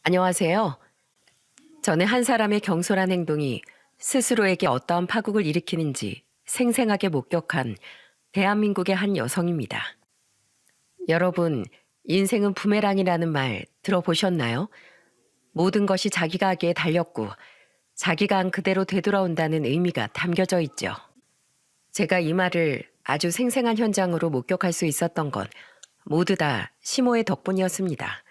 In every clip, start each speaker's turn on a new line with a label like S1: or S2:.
S1: 안녕하세요. 저는 한 사람의 경솔한 행동이 스스로에게 어떠한 파국을 일으키는지 생생하게 목격한 대한민국의 한 여성입니다. 여러분, 인생은 부메랑이라는 말 들어보셨나요? 모든 것이 자기가 하기에 달렸고 자기가 한 그대로 되돌아온다는 의미가 담겨져 있죠. 제가 이 말을 아주 생생한 현장으로 목격할 수 있었던 건 모두 다 시모의 덕분이었습니다.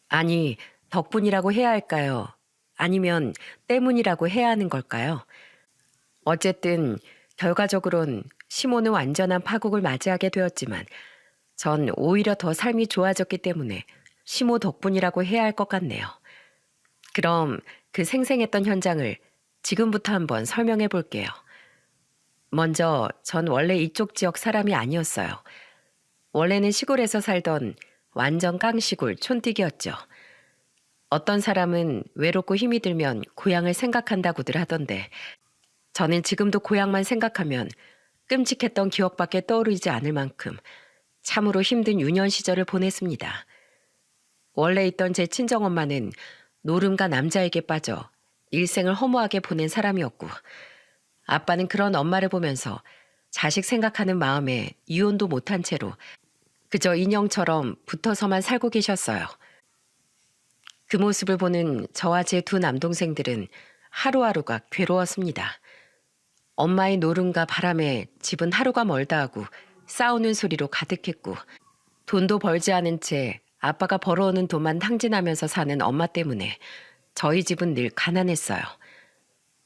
S1: 아니, 덕분이라고 해야 할까요? 아니면 때문이라고 해야 하는 걸까요? 어쨌든 결과적으론 시모는 완전한 파국을 맞이하게 되었지만 전 오히려 더 삶이 좋아졌기 때문에 시모 덕분이라고 해야 할 것 같네요. 그럼 그 생생했던 현장을 지금부터 한번 설명해 볼게요. 먼저 전 원래 이쪽 지역 사람이 아니었어요. 원래는 시골에서 살던 완전 깡시골 촌띠기였죠. 어떤 사람은 외롭고 힘이 들면 고향을 생각한다고들 하던데 저는 지금도 고향만 생각하면 끔찍했던 기억밖에 떠오르지 않을 만큼 참으로 힘든 유년 시절을 보냈습니다. 원래 있던 제 친정엄마는 노름과 남자에게 빠져 일생을 허무하게 보낸 사람이었고 아빠는 그런 엄마를 보면서 자식 생각하는 마음에 이혼도 못한 채로 그저 인형처럼 붙어서만 살고 계셨어요. 그 모습을 보는 저와 제 두 남동생들은 하루하루가 괴로웠습니다. 엄마의 노름과 바람에 집은 하루가 멀다 하고 싸우는 소리로 가득했고 돈도 벌지 않은 채 아빠가 벌어오는 돈만 탕진하면서 사는 엄마 때문에 저희 집은 늘 가난했어요.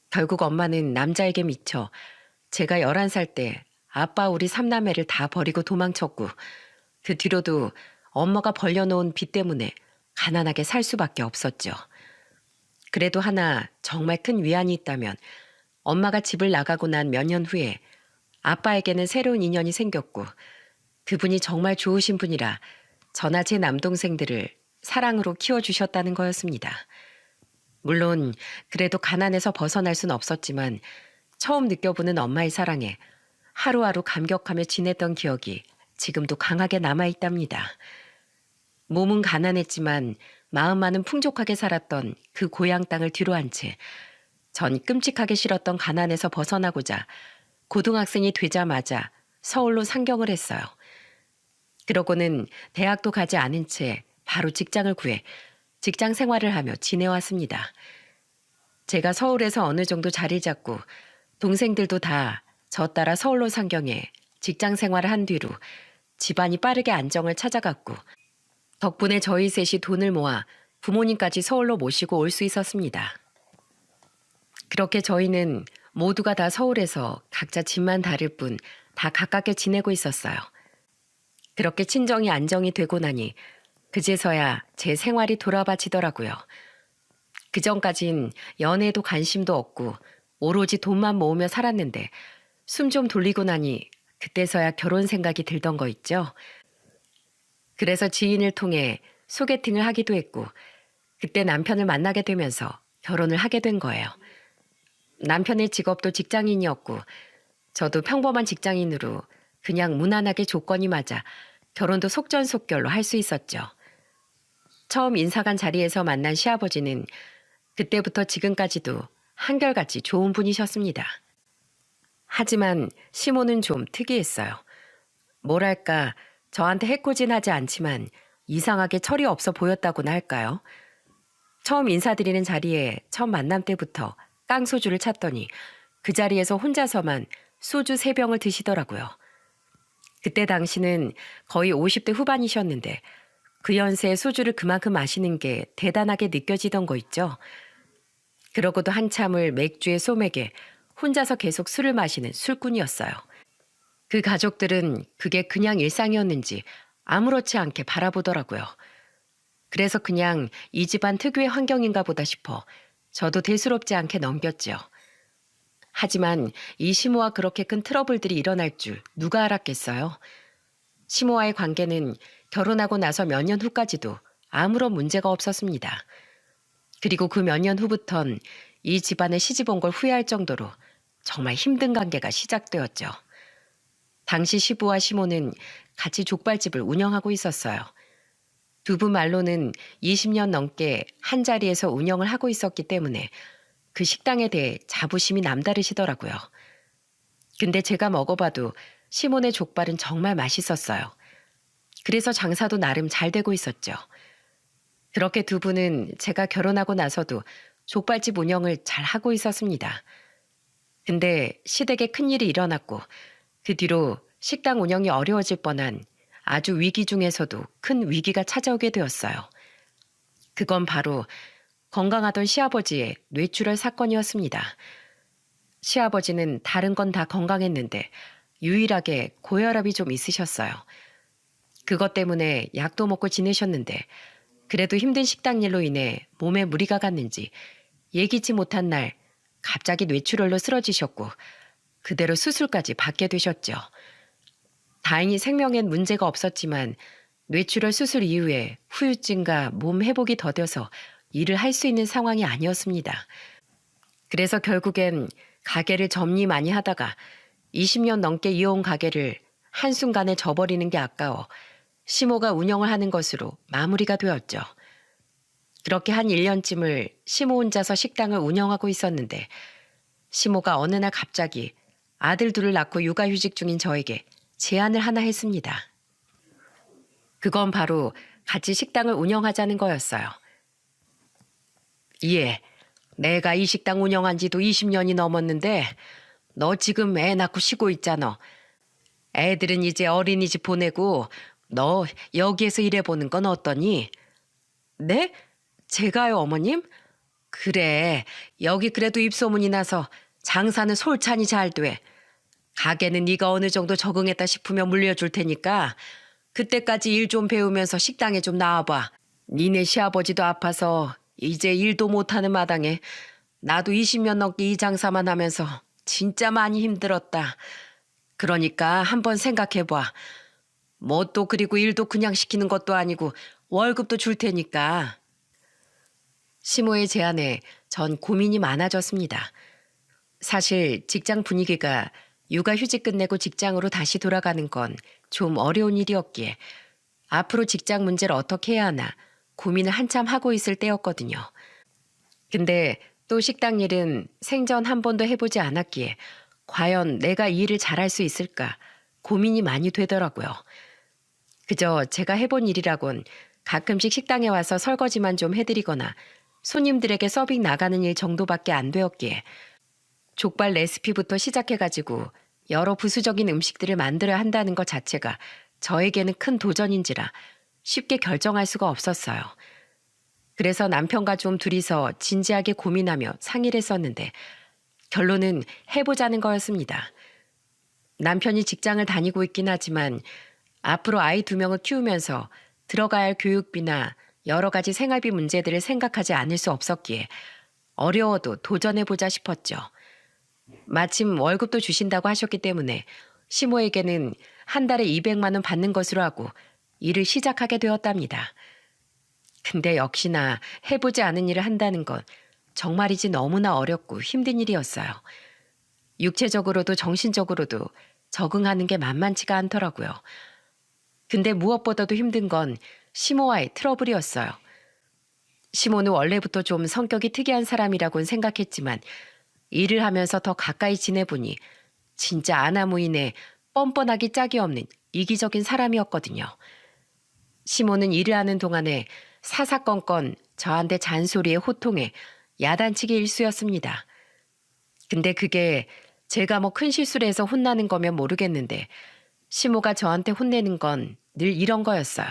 S1: 결국 엄마는 남자에게 미쳐 제가 11살 때 아빠 우리 삼남매를 다 버리고 도망쳤고 그 뒤로도 엄마가 벌려놓은 빚 때문에 가난하게 살 수밖에 없었죠. 그래도 하나 정말 큰 위안이 있다면 엄마가 집을 나가고 난 몇 년 후에 아빠에게는 새로운 인연이 생겼고 그분이 정말 좋으신 분이라 저나 제 남동생들을 사랑으로 키워주셨다는 거였습니다. 물론 그래도 가난에서 벗어날 순 없었지만 처음 느껴보는 엄마의 사랑에 하루하루 감격하며 지냈던 기억이 지금도 강하게 남아있답니다. 몸은 가난했지만 마음만은 풍족하게 살았던 그 고향 땅을 뒤로한 채 전 끔찍하게 싫었던 가난에서 벗어나고자 고등학생이 되자마자 서울로 상경을 했어요. 그러고는 대학도 가지 않은 채 바로 직장을 구해 직장 생활을 하며 지내왔습니다. 제가 서울에서 어느 정도 자리 잡고 동생들도 다 저 따라 서울로 상경해 직장 생활을 한 뒤로 집안이 빠르게 안정을 찾아갔고 덕분에 저희 셋이 돈을 모아 부모님까지 서울로 모시고 올 수 있었습니다. 그렇게 저희는 모두가 다 서울에서 각자 집만 다를 뿐 다 가깝게 지내고 있었어요. 그렇게 친정이 안정이 되고 나니 그제서야 제 생활이 돌아봐지더라고요. 그전까진 연애에도 관심도 없고 오로지 돈만 모으며 살았는데 숨 좀 돌리고 나니 그때서야 결혼 생각이 들던 거 있죠. 그래서 지인을 통해 소개팅을 하기도 했고 그때 남편을 만나게 되면서 결혼을 하게 된 거예요. 남편의 직업도 직장인이었고 저도 평범한 직장인으로 그냥 무난하게 조건이 맞아 결혼도 속전속결로 할 수 있었죠. 처음 인사관 자리에서 만난 시아버지는 그때부터 지금까지도 한결같이 좋은 분이셨습니다. 하지만 시모는 좀 특이했어요. 뭐랄까 저한테 해코지하지 않지만 이상하게 철이 없어 보였다고나 할까요? 처음 인사드리는 자리에 첫 만남 때부터 깡소주를 찾더니 그 자리에서 혼자서만 소주 3병을 드시더라고요. 그때 당시는 거의 50대 후반이셨는데 그 연세에 소주를 그만큼 마시는 게 대단하게 느껴지던 거 있죠. 그러고도 한참을 맥주에 소맥에 혼자서 계속 술을 마시는 술꾼이었어요. 그 가족들은 그게 그냥 일상이었는지 아무렇지 않게 바라보더라고요. 그래서 그냥 이 집안 특유의 환경인가 보다 싶어 저도 대수롭지 않게 넘겼죠. 하지만 이 시모와 그렇게 큰 트러블들이 일어날 줄 누가 알았겠어요. 시모와의 관계는 결혼하고 나서 몇 년 후까지도 아무런 문제가 없었습니다. 그리고 그 몇 년 후부턴 이 집안에 시집 온 걸 후회할 정도로 정말 힘든 관계가 시작되었죠. 당시 시부와 시모는 같이 족발집을 운영하고 있었어요. 두부 말로는 20년 넘게 한 자리에서 운영을 하고 있었기 때문에 그 식당에 대해 자부심이 남다르시더라고요. 근데 제가 먹어봐도 시몬의 족발은 정말 맛있었어요. 그래서 장사도 나름 잘 되고 있었죠. 그렇게 두부는 제가 결혼하고 나서도 족발집 운영을 잘 하고 있었습니다. 근데 시댁에 큰일이 일어났고 그 뒤로 식당 운영이 어려워질 뻔한 아주 위기 중에서도 큰 위기가 찾아오게 되었어요. 그건 바로 건강하던 시아버지의 뇌출혈 사건이었습니다. 시아버지는 다른 건 다 건강했는데 유일하게 고혈압이 좀 있으셨어요. 그것 때문에 약도 먹고 지내셨는데 그래도 힘든 식당 일로 인해 몸에 무리가 갔는지 예기치 못한 날 갑자기 뇌출혈로 쓰러지셨고 그대로 수술까지 받게 되셨죠. 다행히 생명엔 문제가 없었지만 뇌출혈 수술 이후에 후유증과 몸 회복이 더뎌서 일을 할 수 있는 상황이 아니었습니다. 그래서 결국엔 가게를 정리 많이 하다가 20년 넘게 이어온 가게를 한순간에 저버리는 게 아까워 시모가 운영을 하는 것으로 마무리가 되었죠. 그렇게 한 1년쯤을 시모 혼자서 식당을 운영하고 있었는데 시모가 어느 날 갑자기 아들 둘을 낳고 육아휴직 중인 저에게 제안을 하나 했습니다. 그건 바로 같이 식당을 운영하자는 거였어요. 예, 내가 이 식당 운영한 지도 20년이 넘었는데 너 지금 애 낳고 쉬고 있잖아. 애들은 이제 어린이집 보내고 너 여기에서 일해보는 건 어떠니? 네? 제가요, 어머님? 그래, 여기 그래도 입소문이 나서 장사는 솔찬히 잘 돼. 가게는 네가 어느 정도 적응했다 싶으면 물려줄 테니까 그때까지 일 좀 배우면서 식당에 좀 나와봐. 니네 시아버지도 아파서 이제 일도 못하는 마당에 나도 20년 넘게 이 장사만 하면서 진짜 많이 힘들었다. 그러니까 한번 생각해봐. 뭐 또 그리고 일도 그냥 시키는 것도 아니고 월급도 줄 테니까. 시모의 제안에 전 고민이 많아졌습니다. 사실 직장 분위기가 육아휴직 끝내고 직장으로 다시 돌아가는 건 좀 어려운 일이었기에 앞으로 직장 문제를 어떻게 해야 하나 고민을 한참 하고 있을 때였거든요. 근데 또 식당 일은 생전 한 번도 해보지 않았기에 과연 내가 이 일을 잘할 수 있을까 고민이 많이 되더라고요. 그저 제가 해본 일이라곤 가끔씩 식당에 와서 설거지만 좀 해드리거나 손님들에게 서빙 나가는 일 정도밖에 안 되었기에 족발 레시피부터 시작해가지고 여러 부수적인 음식들을 만들어야 한다는 것 자체가 저에게는 큰 도전인지라 쉽게 결정할 수가 없었어요. 그래서 남편과 좀 둘이서 진지하게 고민하며 상의를 했었는데 결론은 해보자는 거였습니다. 남편이 직장을 다니고 있긴 하지만 앞으로 아이 2명을 키우면서 들어가야 할 교육비나 여러 가지 생활비 문제들을 생각하지 않을 수 없었기에 어려워도 도전해보자 싶었죠. 마침 월급도 주신다고 하셨기 때문에 시모에게는 한 달에 200만 원 받는 것으로 하고 일을 시작하게 되었답니다. 근데 역시나 해보지 않은 일을 한다는 건 정말이지 너무나 어렵고 힘든 일이었어요. 육체적으로도 정신적으로도 적응하는 게 만만치가 않더라고요. 근데 무엇보다도 힘든 건 시모와의 트러블이었어요. 시모는 원래부터 좀 성격이 특이한 사람이라고는 생각했지만 일을 하면서 더 가까이 지내보니 진짜 아나무인의 뻔뻔하기 짝이 없는 이기적인 사람이었거든요. 시모는 일을 하는 동안에 사사건건 저한테 잔소리에 호통에 야단치기 일쑤였습니다. 근데 그게 제가 뭐 큰 실수를 해서 혼나는 거면 모르겠는데 시모가 저한테 혼내는 건 늘 이런 거였어요.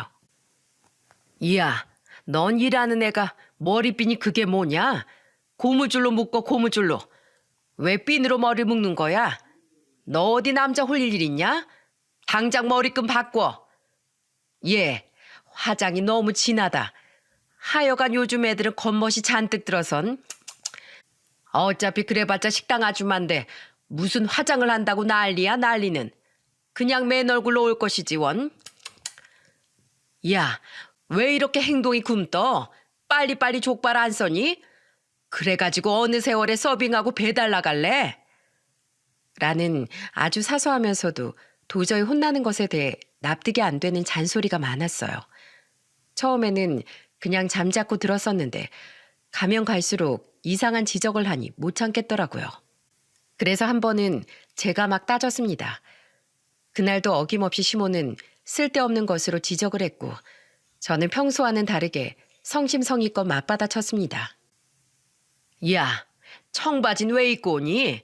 S1: 이야, 넌 일하는 애가 머리핀이 그게 뭐냐? 고무줄로 묶어 고무줄로. 왜 핀으로 머리 묶는 거야? 너 어디 남자 홀릴 일 있냐? 당장 머리끈 바꿔. 예, 화장이 너무 진하다. 하여간 요즘 애들은 겉멋이 잔뜩 들어선. 어차피 그래봤자 식당 아줌마인데 무슨 화장을 한다고 난리야 난리는. 그냥 맨 얼굴로 올 것이지 원. 야, 왜 이렇게 행동이 굼떠? 빨리빨리 족발 안 써니? 그래가지고 어느 세월에 서빙하고 배달 나갈래? 라는 아주 사소하면서도 도저히 혼나는 것에 대해 납득이 안 되는 잔소리가 많았어요. 처음에는 그냥 잠자코 들었었는데 가면 갈수록 이상한 지적을 하니 못 참겠더라고요. 그래서 한 번은 제가 막 따졌습니다. 그날도 어김없이 시모는 쓸데없는 것으로 지적을 했고 저는 평소와는 다르게 성심성의껏 맞받아쳤습니다. 야, 청바지는 왜 입고 오니?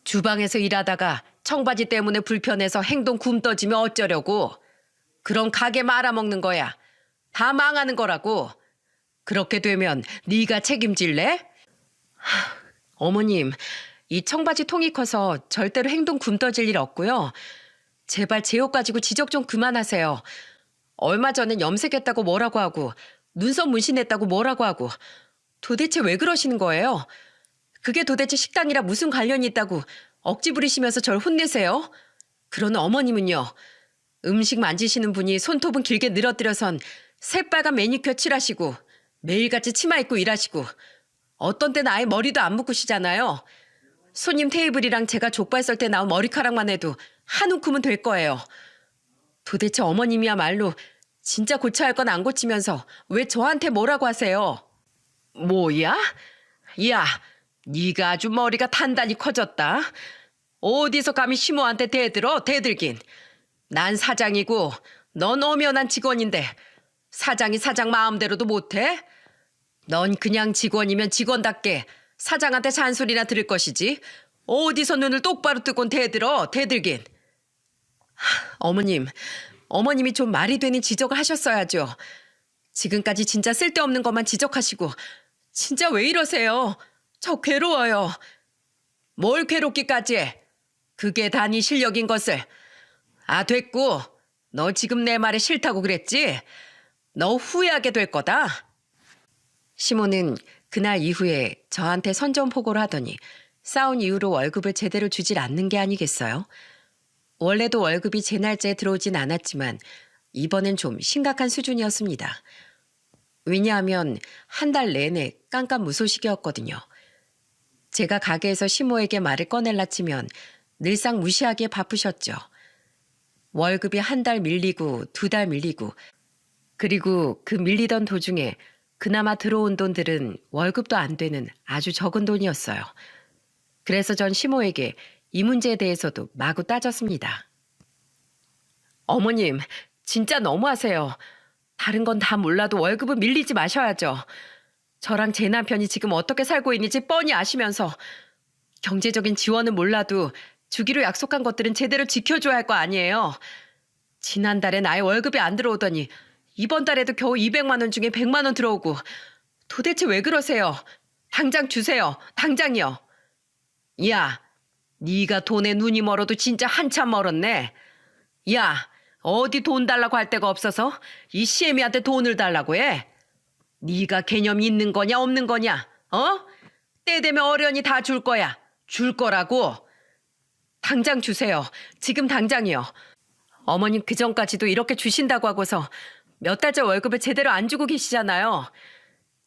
S1: 주방에서 일하다가 청바지 때문에 불편해서 행동 굼떠지면 어쩌려고? 그럼 가게 말아먹는 거야. 다 망하는 거라고. 그렇게 되면 네가 책임질래? 어머님, 이 청바지 통이 커서 절대로 행동 굼떠질 일 없고요. 제발 제 옷 가지고 지적 좀 그만하세요. 얼마 전엔 염색했다고 뭐라고 하고 눈썹 문신했다고 뭐라고 하고 도대체 왜 그러시는 거예요? 그게 도대체 식당이라 무슨 관련이 있다고 억지 부리시면서 절 혼내세요? 그러는 어머님은요. 음식 만지시는 분이 손톱은 길게 늘어뜨려선 새빨간 매니큐어 칠하시고 매일같이 치마 입고 일하시고 어떤 때는 아예 머리도 안 묶으시잖아요. 손님 테이블이랑 제가 족발 썰 때 나온 머리카락만 해도 한 움큼은 될 거예요. 도대체 어머님이야말로 진짜 고쳐야 할 건 안 고치면서 왜 저한테 뭐라고 하세요? 뭐야? 야, 네가 아주 머리가 단단히 커졌다. 어디서 감히 시모한테 대들어 대들긴. 난 사장이고 넌 엄연한 직원인데 사장이 사장 마음대로도 못해? 넌 그냥 직원이면 직원답게 사장한테 잔소리나 들을 것이지. 어디서 눈을 똑바로 뜨곤 대들어 대들긴. 어머님이 좀 말이 되는 지적을 하셨어야죠. 지금까지 진짜 쓸데없는 것만 지적하시고 진짜 왜 이러세요? 저 괴로워요. 뭘 괴롭기까지 해? 그게 다 네 실력인 것을. 아, 됐고. 너 지금 내 말에 싫다고 그랬지? 너 후회하게 될 거다. 시모는 그날 이후에 저한테 선전포고를 하더니 싸운 이후로 월급을 제대로 주질 않는 게 아니겠어요? 원래도 월급이 제 날짜에 들어오진 않았지만 이번엔 좀 심각한 수준이었습니다. 왜냐하면 한 달 내내 깜깜무소식이었거든요. 제가 가게에서 시모에게 말을 꺼낼라 치면 늘상 무시하기에 바쁘셨죠. 월급이 한 달 밀리고 두 달 밀리고 그리고 그 밀리던 도중에 그나마 들어온 돈들은 월급도 안 되는 아주 적은 돈이었어요. 그래서 전 시모에게 이 문제에 대해서도 마구 따졌습니다. 어머님, 진짜 너무하세요. 다른 건 다 몰라도 월급은 밀리지 마셔야죠. 저랑 제 남편이 지금 어떻게 살고 있는지 뻔히 아시면서 경제적인 지원은 몰라도 주기로 약속한 것들은 제대로 지켜줘야 할 거 아니에요. 지난달엔 아예 월급이 안 들어오더니 이번 달에도 겨우 200만 원 중에 100만 원 들어오고 도대체 왜 그러세요? 당장 주세요. 당장이요. 야, 네가 돈에 눈이 멀어도 진짜 한참 멀었네. 야, 어디 돈 달라고 할 데가 없어서 이 시애미한테 돈을 달라고 해? 네가 개념이 있는 거냐 없는 거냐? 어? 때 되면 어련히 다 줄 거야. 줄 거라고. 당장 주세요. 지금 당장이요. 어머님 그전까지도 이렇게 주신다고 하고서 몇 달째 월급을 제대로 안 주고 계시잖아요.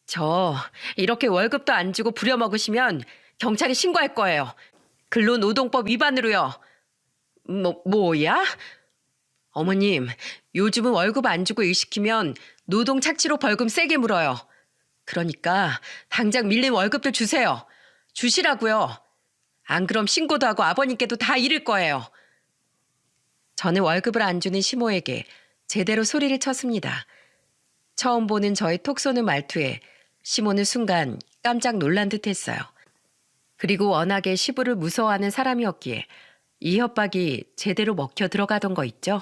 S1: 저 이렇게 월급도 안 주고 부려먹으시면 경찰에 신고할 거예요. 근로노동법 위반으로요. 뭐야? 어머님, 요즘은 월급 안 주고 일 시키면 노동 착취로 벌금 세게 물어요. 그러니까 당장 밀린 월급들 주세요. 주시라고요. 안 그럼 신고도 하고 아버님께도 다 잃을 거예요. 저는 월급을 안 주는 시모에게 제대로 소리를 쳤습니다. 처음 보는 저의 톡 쏘는 말투에 시모는 순간 깜짝 놀란 듯 했어요. 그리고 워낙에 시부를 무서워하는 사람이었기에 이 협박이 제대로 먹혀 들어가던 거 있죠?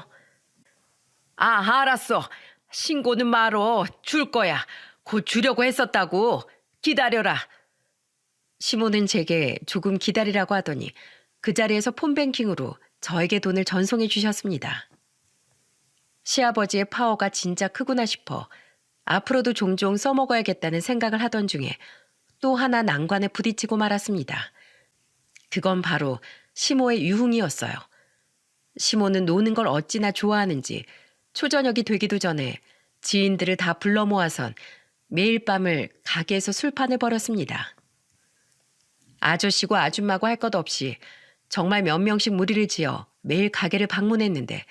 S1: 아, 알았어. 신고는 말어. 줄 거야. 곧 주려고 했었다고. 기다려라. 시모는 제게 조금 기다리라고 하더니 그 자리에서 폰뱅킹으로 저에게 돈을 전송해 주셨습니다. 시아버지의 파워가 진짜 크구나 싶어 앞으로도 종종 써먹어야겠다는 생각을 하던 중에 또 하나 난관에 부딪히고 말았습니다. 그건 바로 시모의 유흥이었어요. 시모는 노는 걸 어찌나 좋아하는지 초저녁이 되기도 전에 지인들을 다 불러 모아선 매일 밤을 가게에서 술판을 벌였습니다. 아저씨고 아줌마고 할 것 없이 정말 몇 명씩 무리를 지어 매일 가게를 방문했는데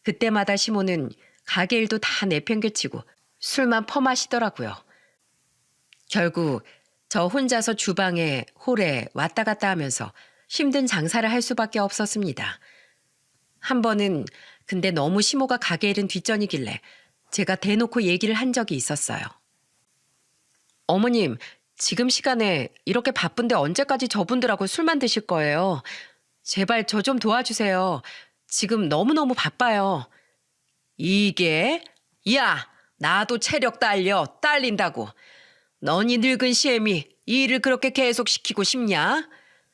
S1: 그때마다 시모는 가게 일도 다 내팽개치고 술만 퍼마시더라고요. 결국 저 혼자서 주방에 홀에 왔다 갔다 하면서 힘든 장사를 할 수밖에 없었습니다. 한 번은 근데 너무 시모가 가게 잃은 뒷전이길래 제가 대놓고 얘기를 한 적이 있었어요. 어머님, 지금 시간에 이렇게 바쁜데 언제까지 저분들하고 술만 드실 거예요? 제발 저 좀 도와주세요. 지금 너무너무 바빠요. 이게? 야, 나도 체력 딸린다고. 너니 늙은 시애미 일을 그렇게 계속 시키고 싶냐?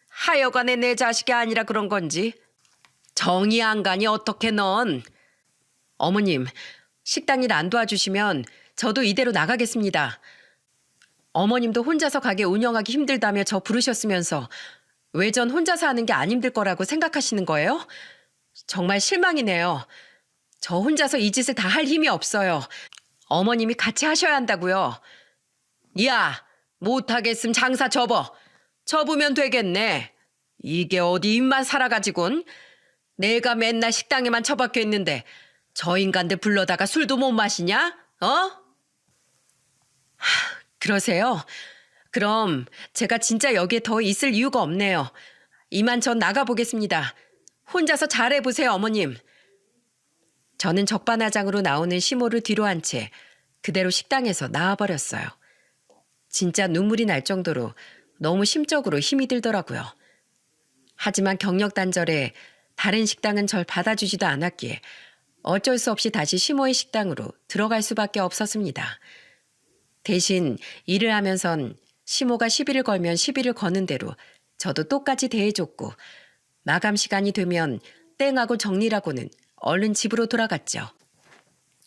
S1: 하여간에 내 자식이 아니라 그런 건지. 정이 안 가니 어떻게 넌? 어머님, 식당 일 안 도와주시면 저도 이대로 나가겠습니다. 어머님도 혼자서 가게 운영하기 힘들다며 저 부르셨으면서 왜 전 혼자서 하는 게 안 힘들 거라고 생각하시는 거예요? 정말 실망이네요. 저 혼자서 이 짓을 다 할 힘이 없어요. 어머님이 같이 하셔야 한다고요. 야, 못하겠음 장사 접어. 접으면 되겠네. 이게 어디 입만 살아가지곤. 내가 맨날 식당에만 처박혀 있는데 저 인간들 불러다가 술도 못 마시냐? 어? 그러세요? 그럼 제가 진짜 여기에 더 있을 이유가 없네요. 이만 전 나가보겠습니다. 혼자서 잘해보세요, 어머님. 저는 적반하장으로 나오는 시모를 뒤로 한 채 그대로 식당에서 나와버렸어요. 진짜 눈물이 날 정도로 너무 심적으로 힘이 들더라고요. 하지만 경력 단절에 다른 식당은 절 받아주지도 않았기에 어쩔 수 없이 다시 시모의 식당으로 들어갈 수밖에 없었습니다. 대신 일을 하면선 시모가 시비를 걸면 시비를 거는 대로 저도 똑같이 대해줬고 마감 시간이 되면 땡하고 정리라고는 얼른 집으로 돌아갔죠.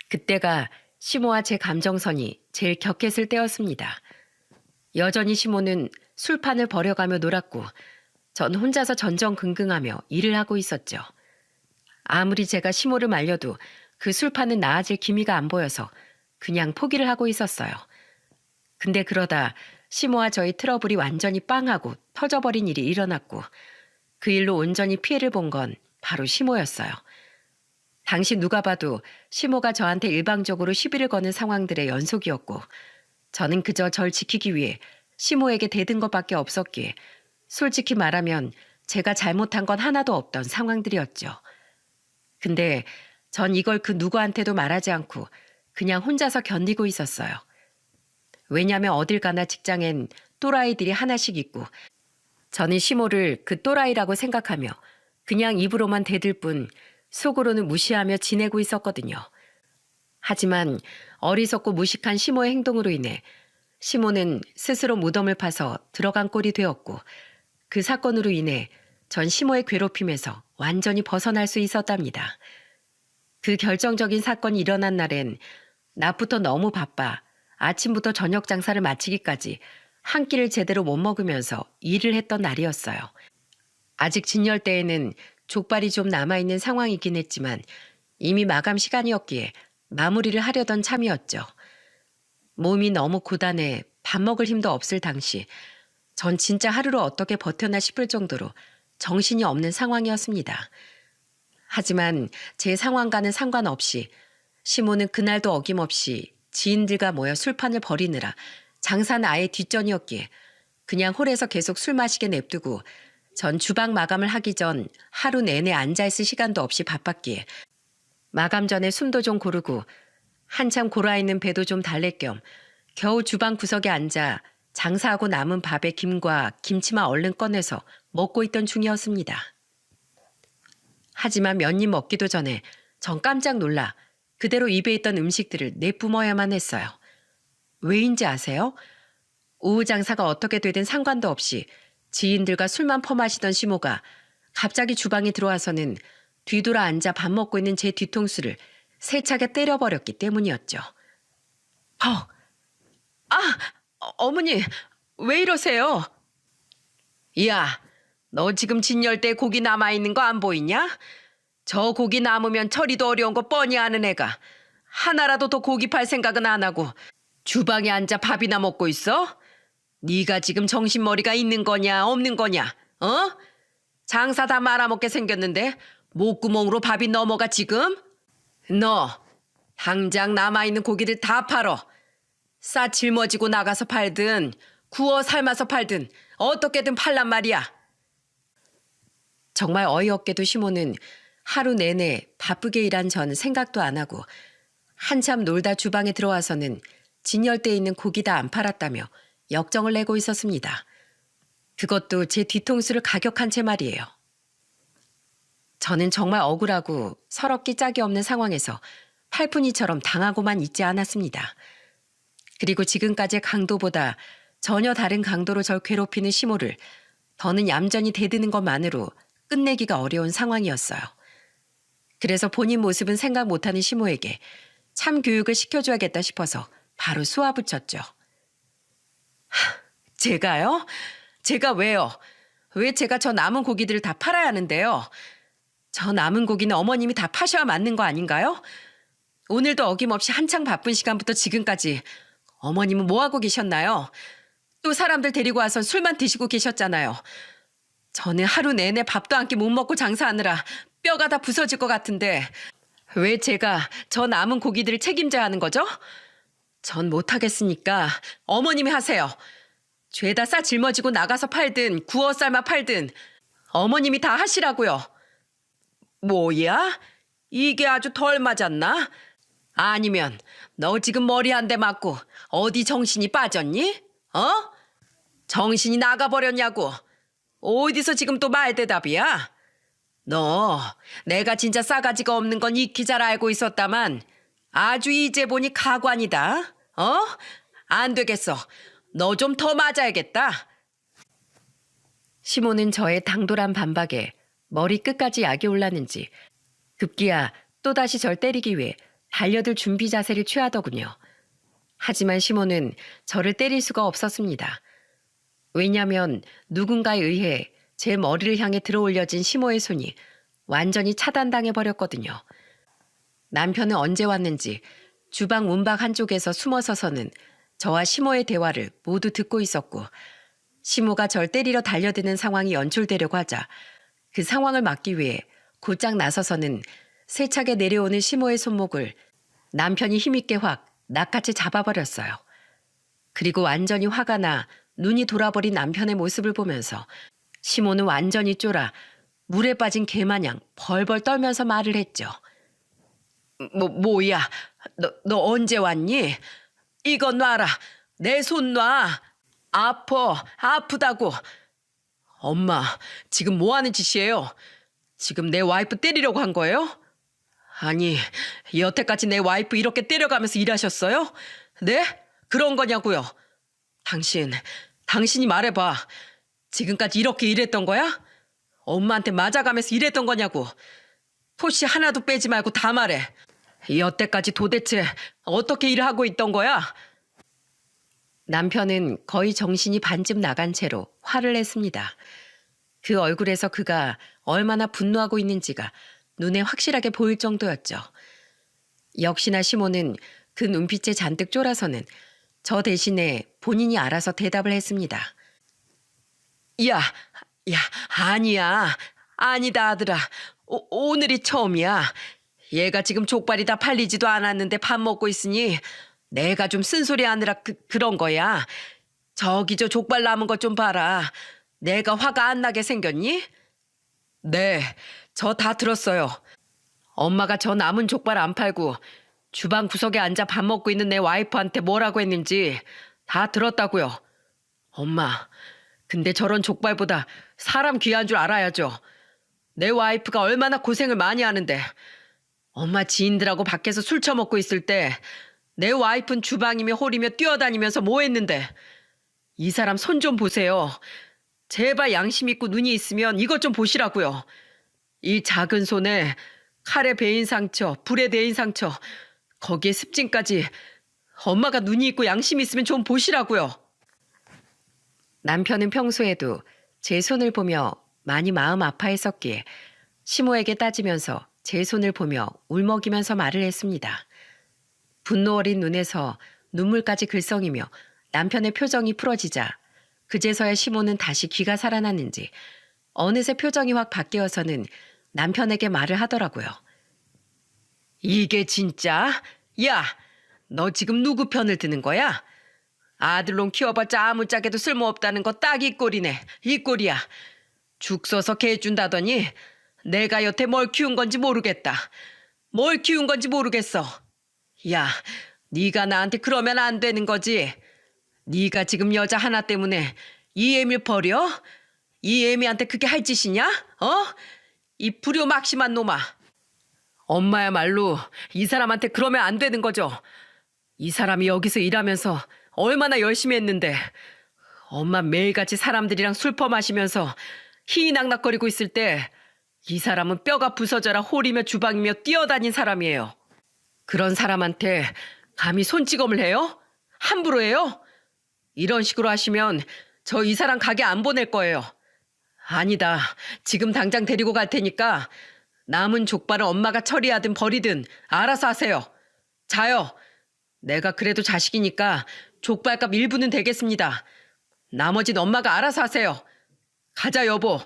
S1: 그때가 시모와 제 감정선이 제일 격했을 때였습니다. 여전히 시모는 술판을 버려가며 놀았고 전 혼자서 전전긍긍하며 일을 하고 있었죠. 아무리 제가 시모를 말려도 그 술판은 나아질 기미가 안 보여서 그냥 포기를 하고 있었어요. 근데 그러다 시모와 저희 트러블이 완전히 빵하고 터져버린 일이 일어났고 그 일로 온전히 피해를 본 건 바로 시모였어요. 당시 누가 봐도 시모가 저한테 일방적으로 시비를 거는 상황들의 연속이었고 저는 그저 절 지키기 위해 시모에게 대든 것밖에 없었기에 솔직히 말하면 제가 잘못한 건 하나도 없던 상황들이었죠. 근데 전 이걸 그 누구한테도 말하지 않고 그냥 혼자서 견디고 있었어요. 왜냐면 어딜 가나 직장엔 또라이들이 하나씩 있고 저는 시모를 그 또라이라고 생각하며 그냥 입으로만 대들 뿐 속으로는 무시하며 지내고 있었거든요. 하지만 어리석고 무식한 시모의 행동으로 인해 시모는 스스로 무덤을 파서 들어간 꼴이 되었고 그 사건으로 인해 전 시모의 괴롭힘에서 완전히 벗어날 수 있었답니다. 그 결정적인 사건이 일어난 날엔 낮부터 너무 바빠 아침부터 저녁 장사를 마치기까지 한 끼를 제대로 못 먹으면서 일을 했던 날이었어요. 아직 진열대에는 족발이 좀 남아있는 상황이긴 했지만 이미 마감 시간이었기에 마무리를 하려던 참이었죠. 몸이 너무 고단해 밥 먹을 힘도 없을 당시 전 진짜 하루를 어떻게 버텨나 싶을 정도로 정신이 없는 상황이었습니다. 하지만 제 상황과는 상관없이 시모는 그날도 어김없이 지인들과 모여 술판을 벌이느라 장사는 아예 뒷전이었기에 그냥 홀에서 계속 술 마시게 냅두고 전 주방 마감을 하기 전 하루 내내 앉아있을 시간도 없이 바빴기에 마감 전에 숨도 좀 고르고 한참 골아있는 배도 좀 달랠 겸 겨우 주방 구석에 앉아 장사하고 남은 밥에 김과 김치만 얼른 꺼내서 먹고 있던 중이었습니다. 하지만 몇 입 먹기도 전에 전 깜짝 놀라 그대로 입에 있던 음식들을 내뿜어야만 했어요. 왜인지 아세요? 오후 장사가 어떻게 되든 상관도 없이 지인들과 술만 퍼마시던 시모가 갑자기 주방에 들어와서는 뒤돌아 앉아 밥 먹고 있는 제 뒤통수를 세차게 때려버렸기 때문이었죠. 어머니, 왜 이러세요? 야, 너 지금 진열대에 고기 남아있는 거 안 보이냐? 저 고기 남으면 처리도 어려운 거 뻔히 아는 애가 하나라도 더 고기 팔 생각은 안 하고 주방에 앉아 밥이나 먹고 있어? 네가 지금 정신머리가 있는 거냐 없는 거냐? 어? 장사 다 말아먹게 생겼는데 목구멍으로 밥이 넘어가 지금? 너 당장 남아있는 고기를 다 팔어. 싸 짊어지고 나가서 팔든 구워 삶아서 팔든 어떻게든 팔란 말이야. 정말 어이없게도 시모는 하루 내내 바쁘게 일한 전 생각도 안 하고 한참 놀다 주방에 들어와서는 진열대에 있는 고기 다 안 팔았다며 역정을 내고 있었습니다. 그것도 제 뒤통수를 가격한 채 말이에요. 저는 정말 억울하고 서럽기 짝이 없는 상황에서 팔푼이처럼 당하고만 있지 않았습니다. 그리고 지금까지의 강도보다 전혀 다른 강도로 절 괴롭히는 시모를 더는 얌전히 대드는 것만으로 끝내기가 어려운 상황이었어요. 그래서 본인 모습은 생각 못하는 시모에게 참 교육을 시켜줘야겠다 싶어서 바로 쏘아붙였죠. 제가요? 제가 왜요? 왜 제가 저 남은 고기들을 다 팔아야 하는데요? 저 남은 고기는 어머님이 다 파셔야 맞는 거 아닌가요? 오늘도 어김없이 한창 바쁜 시간부터 지금까지 어머님은 뭐 하고 계셨나요? 또 사람들 데리고 와서 술만 드시고 계셨잖아요. 저는 하루 내내 밥도 한 끼 못 먹고 장사하느라 뼈가 다 부서질 것 같은데 왜 제가 저 남은 고기들을 책임져야 하는 거죠? 전 못하겠으니까 어머님이 하세요. 죄다 싸 짊어지고 나가서 팔든 구워 삶아 팔든 어머님이 다 하시라고요. 뭐야? 이게 아주 덜 맞았나? 아니면 너 지금 머리 한 대 맞고 어디 정신이 빠졌니? 어? 정신이 나가버렸냐고. 어디서 지금 또 말대답이야? 너 내가 진짜 싸가지가 없는 건 익히 잘 알고 있었다만 아주 이제 보니 가관이다. 어? 안 되겠어. 너 좀 더 맞아야겠다. 시모는 저의 당돌한 반박에 머리 끝까지 약이 올랐는지 급기야 또다시 절 때리기 위해 달려들 준비 자세를 취하더군요. 하지만 시모는 저를 때릴 수가 없었습니다. 왜냐하면 누군가에 의해 제 머리를 향해 들어올려진 시모의 손이 완전히 차단당해버렸거든요. 남편은 언제 왔는지 주방 문밖 한쪽에서 숨어서서는 저와 시모의 대화를 모두 듣고 있었고 시모가 절 때리러 달려드는 상황이 연출되려고 하자 그 상황을 막기 위해 곧장 나서서는 세차게 내려오는 시모의 손목을 남편이 힘있게 확 낚아채 잡아버렸어요. 그리고 완전히 화가 나 눈이 돌아버린 남편의 모습을 보면서 시모는 완전히 쫄아 물에 빠진 개마냥 벌벌 떨면서 말을 했죠. 뭐야? 너 언제 왔니? 이거 놔라. 내 손 놔. 아프다고. 엄마, 지금 뭐 하는 짓이에요? 지금 내 와이프 때리려고 한 거예요? 아니, 여태까지 내 와이프 이렇게 때려가면서 일하셨어요? 네? 그런 거냐고요? 당신이 말해봐. 지금까지 이렇게 일했던 거야? 엄마한테 맞아가면서 일했던 거냐고. 토시 하나도 빼지 말고 다 말해. 여태까지 도대체 어떻게 일을 하고 있던 거야? 남편은 거의 정신이 반쯤 나간 채로 화를 냈습니다. 그 얼굴에서 그가 얼마나 분노하고 있는지가 눈에 확실하게 보일 정도였죠. 역시나 시모는 그 눈빛에 잔뜩 쫄아서는 저 대신에 본인이 알아서 대답을 했습니다. 야, 아니야. 아니다, 아들아. 오늘이 처음이야. 얘가 지금 족발이 다 팔리지도 않았는데 밥 먹고 있으니 내가 좀 쓴소리 하느라 그런 거야. 저기 저 족발 남은 것 좀 봐라. 내가 화가 안 나게 생겼니? 네, 저 다 들었어요. 엄마가 저 남은 족발 안 팔고 주방 구석에 앉아 밥 먹고 있는 내 와이프한테 뭐라고 했는지 다 들었다고요. 엄마, 근데 저런 족발보다 사람 귀한 줄 알아야죠. 내 와이프가 얼마나 고생을 많이 하는데 엄마 지인들하고 밖에서 술 처먹고 있을 때 내 와이프는 주방이며 홀이며 뛰어다니면서 뭐 했는데 이 사람 손 좀 보세요. 제발 양심 있고 눈이 있으면 이것 좀 보시라고요. 이 작은 손에 칼에 베인 상처, 불에 데인 상처, 거기에 습진까지 엄마가 눈이 있고 양심이 있으면 좀 보시라고요. 남편은 평소에도 제 손을 보며 많이 마음 아파했었기에 시모에게 따지면서 제 손을 보며 울먹이면서 말을 했습니다. 분노 어린 눈에서 눈물까지 글썽이며 남편의 표정이 풀어지자 그제서야 시모는 다시 귀가 살아났는지 어느새 표정이 확 바뀌어서는 남편에게 말을 하더라고요. 이게 진짜? 야, 너 지금 누구 편을 드는 거야? 아들놈 키워봤자 아무짝에도 쓸모없다는 거 딱 이 꼴이네. 이 꼴이야. 죽 써서 개 준다더니 내가 여태 뭘 키운 건지 모르겠다. 뭘 키운 건지 모르겠어. 야, 네가 나한테 그러면 안 되는 거지. 네가 지금 여자 하나 때문에 이 애미를 버려? 이 애미한테 그게 할 짓이냐? 어? 이 불효막심한 놈아. 엄마야말로 이 사람한테 그러면 안 되는 거죠. 이 사람이 여기서 일하면서 얼마나 열심히 했는데 엄마 매일같이 사람들이랑 술 퍼마시면서 희희낙낙거리고 있을 때 이 사람은 뼈가 부서져라 홀이며 주방이며 뛰어다닌 사람이에요. 그런 사람한테 감히 손찌검을 해요? 함부로 해요? 이런 식으로 하시면 저 이 사람 가게 안 보낼 거예요. 아니다. 지금 당장 데리고 갈 테니까 남은 족발을 엄마가 처리하든 버리든 알아서 하세요. 자요. 내가 그래도 자식이니까 족발값 일부는 되겠습니다. 나머진 엄마가 알아서 하세요. 가자 여보.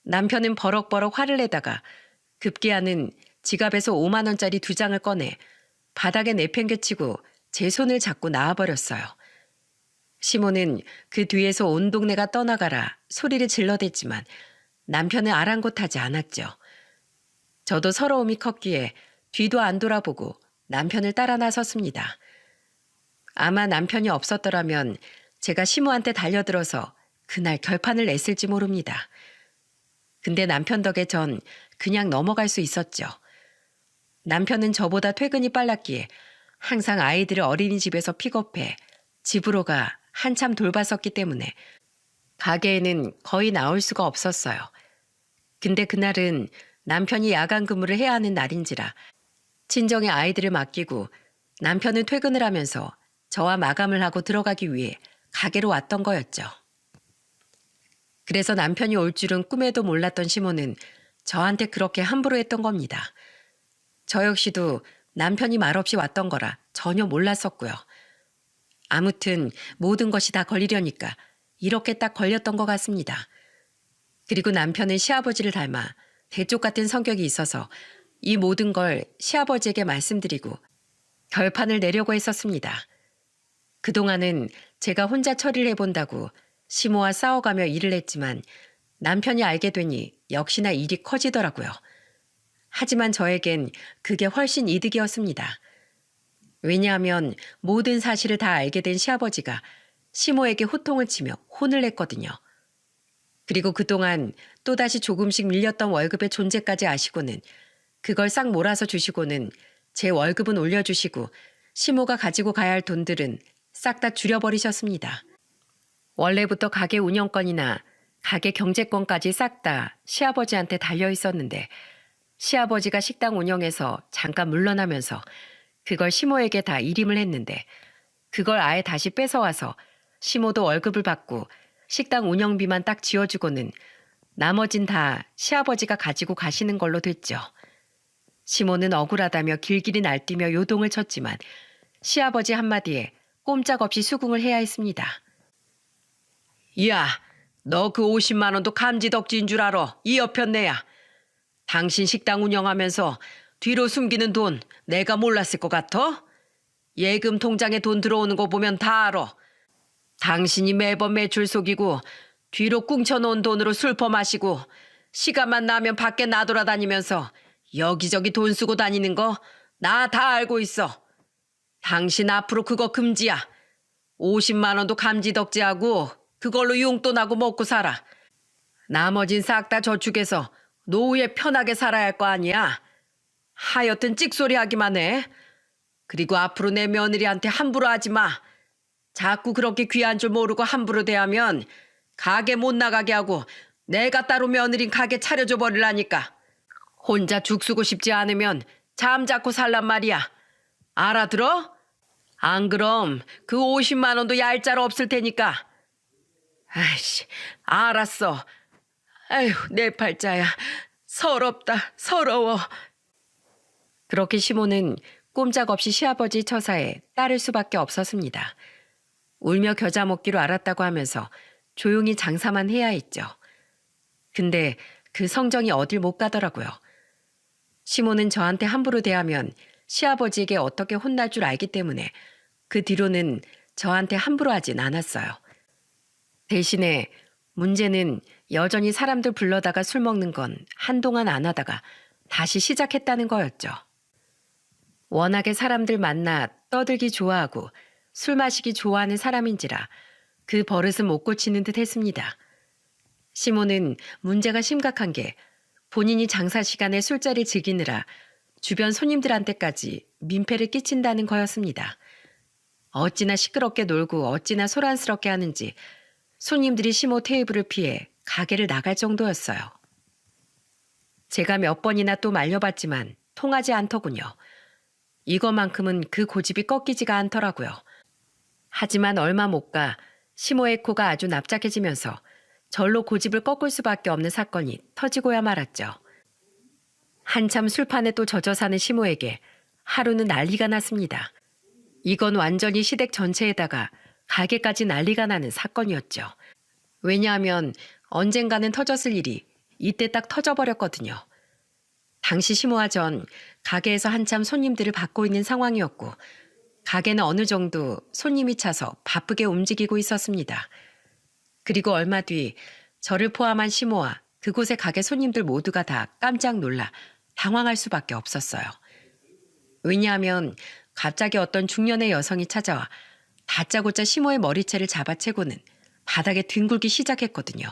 S1: 남편은 버럭버럭 화를 내다가 급기야는 지갑에서 5만 원짜리 2장을 꺼내 바닥에 내팽개치고 제 손을 잡고 나와버렸어요. 시모는 그 뒤에서 온 동네가 떠나가라 소리를 질러댔지만 남편은 아랑곳하지 않았죠. 저도 서러움이 컸기에 뒤도 안 돌아보고 남편을 따라 나섰습니다. 아마 남편이 없었더라면 제가 시모한테 달려들어서 그날 결판을 냈을지 모릅니다. 근데 남편 덕에 전 그냥 넘어갈 수 있었죠. 남편은 저보다 퇴근이 빨랐기에 항상 아이들을 어린이집에서 픽업해 집으로 가 한참 돌봤었기 때문에 가게에는 거의 나올 수가 없었어요. 근데 그날은 남편이 야간 근무를 해야 하는 날인지라 친정에 아이들을 맡기고 남편은 퇴근을 하면서 저와 마감을 하고 들어가기 위해 가게로 왔던 거였죠. 그래서 남편이 올 줄은 꿈에도 몰랐던 시모는 저한테 그렇게 함부로 했던 겁니다. 저 역시도 남편이 말없이 왔던 거라 전혀 몰랐었고요. 아무튼 모든 것이 다 걸리려니까 이렇게 딱 걸렸던 것 같습니다. 그리고 남편은 시아버지를 닮아 대쪽 같은 성격이 있어서 이 모든 걸 시아버지에게 말씀드리고 결판을 내려고 했었습니다. 그동안은 제가 혼자 처리를 해본다고 시모와 싸워가며 일을 했지만 남편이 알게 되니 역시나 일이 커지더라고요. 하지만 저에겐 그게 훨씬 이득이었습니다. 왜냐하면 모든 사실을 다 알게 된 시아버지가 시모에게 호통을 치며 혼을 냈거든요. 그리고 그동안 또다시 조금씩 밀렸던 월급의 존재까지 아시고는 그걸 싹 몰아서 주시고는 제 월급은 올려주시고 시모가 가지고 가야 할 돈들은 싹 다 줄여버리셨습니다. 원래부터 가게 운영권이나 가게 경제권까지 싹 다 시아버지한테 달려 있었는데 시아버지가 식당 운영에서 잠깐 물러나면서 그걸 시모에게 다 일임을 했는데 그걸 아예 다시 뺏어와서 시모도 월급을 받고 식당 운영비만 딱 지어주고는 나머진 다 시아버지가 가지고 가시는 걸로 됐죠. 시모는 억울하다며 길길이 날뛰며 요동을 쳤지만 시아버지 한마디에 꼼짝없이 수긍을 해야 했습니다. 야, 너 그 50만 원도 감지덕지인 줄 알아. 이 여편네야. 당신 식당 운영하면서 뒤로 숨기는 돈 내가 몰랐을 것 같아? 예금 통장에 돈 들어오는 거 보면 다 알아. 당신이 매번 매출 속이고 뒤로 꿍쳐놓은 돈으로 술 퍼마시고 시간만 나면 밖에 나돌아다니면서 여기저기 돈 쓰고 다니는 거 나 다 알고 있어. 당신 앞으로 그거 금지야. 50만 원도 감지덕지하고 그걸로 용돈하고 먹고 살아. 나머진 싹 다 저축해서 노후에 편하게 살아야 할 거 아니야. 하여튼 찍소리 하기만 해. 그리고 앞으로 내 며느리한테 함부로 하지 마. 자꾸 그렇게 귀한 줄 모르고 함부로 대하면 가게 못 나가게 하고 내가 따로 며느린 가게 차려줘 버리라니까. 혼자 죽 쓰고 싶지 않으면 잠자코 살란 말이야. 알아들어? 안 그럼 그 50만 원도 얄짤 없을 테니까. 아이씨, 알았어. 아휴, 내 팔자야. 서럽다, 서러워. 그렇게 시모는 꼼짝없이 시아버지 처사에 따를 수밖에 없었습니다. 울며 겨자 먹기로 알았다고 하면서 조용히 장사만 해야 했죠. 근데 그 성정이 어딜 못 가더라고요. 시모는 저한테 함부로 대하면 시아버지에게 어떻게 혼날 줄 알기 때문에 그 뒤로는 저한테 함부로 하진 않았어요. 대신에 문제는 여전히 사람들 불러다가 술 먹는 건 한동안 안 하다가 다시 시작했다는 거였죠. 워낙에 사람들 만나 떠들기 좋아하고 술 마시기 좋아하는 사람인지라 그 버릇은 못 고치는 듯 했습니다. 시몬은 문제가 심각한 게 본인이 장사 시간에 술자리 즐기느라 주변 손님들한테까지 민폐를 끼친다는 거였습니다. 어찌나 시끄럽게 놀고 어찌나 소란스럽게 하는지 손님들이 시모 테이블을 피해 가게를 나갈 정도였어요. 제가 몇 번이나 또 말려봤지만 통하지 않더군요. 이것만큼은 그 고집이 꺾이지가 않더라고요. 하지만 얼마 못 가 시모의 코가 아주 납작해지면서 절로 고집을 꺾을 수밖에 없는 사건이 터지고야 말았죠. 한참 술판에 또 젖어 사는 시모에게 하루는 난리가 났습니다. 이건 완전히 시댁 전체에다가 가게까지 난리가 나는 사건이었죠. 왜냐하면 언젠가는 터졌을 일이 이때 딱 터져버렸거든요. 당시 시모와 전 가게에서 한참 손님들을 받고 있는 상황이었고 가게는 어느 정도 손님이 차서 바쁘게 움직이고 있었습니다. 그리고 얼마 뒤 저를 포함한 시모와 그곳의 가게 손님들 모두가 다 깜짝 놀라 당황할 수밖에 없었어요. 왜냐하면 갑자기 어떤 중년의 여성이 찾아와 다짜고짜 시모의 머리채를 잡아채고는 바닥에 뒹굴기 시작했거든요.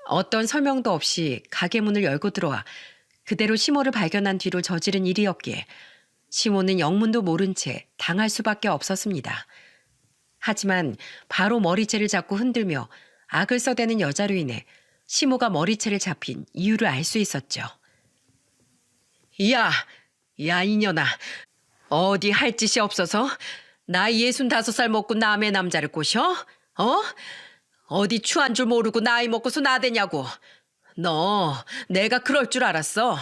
S1: 어떤 설명도 없이 가게 문을 열고 들어와 그대로 시모를 발견한 뒤로 저지른 일이었기에 시모는 영문도 모른 채 당할 수밖에 없었습니다. 하지만 바로 머리채를 잡고 흔들며 악을 써대는 여자로 인해 시모가 머리채를 잡힌 이유를 알 수 있었죠. 야 이년아. 어디 할 짓이 없어서 나이 65살 먹고 남의 남자를 꼬셔? 어디 추한 줄 모르고 나이 먹고서 나대냐고. 너 내가 그럴 줄 알았어.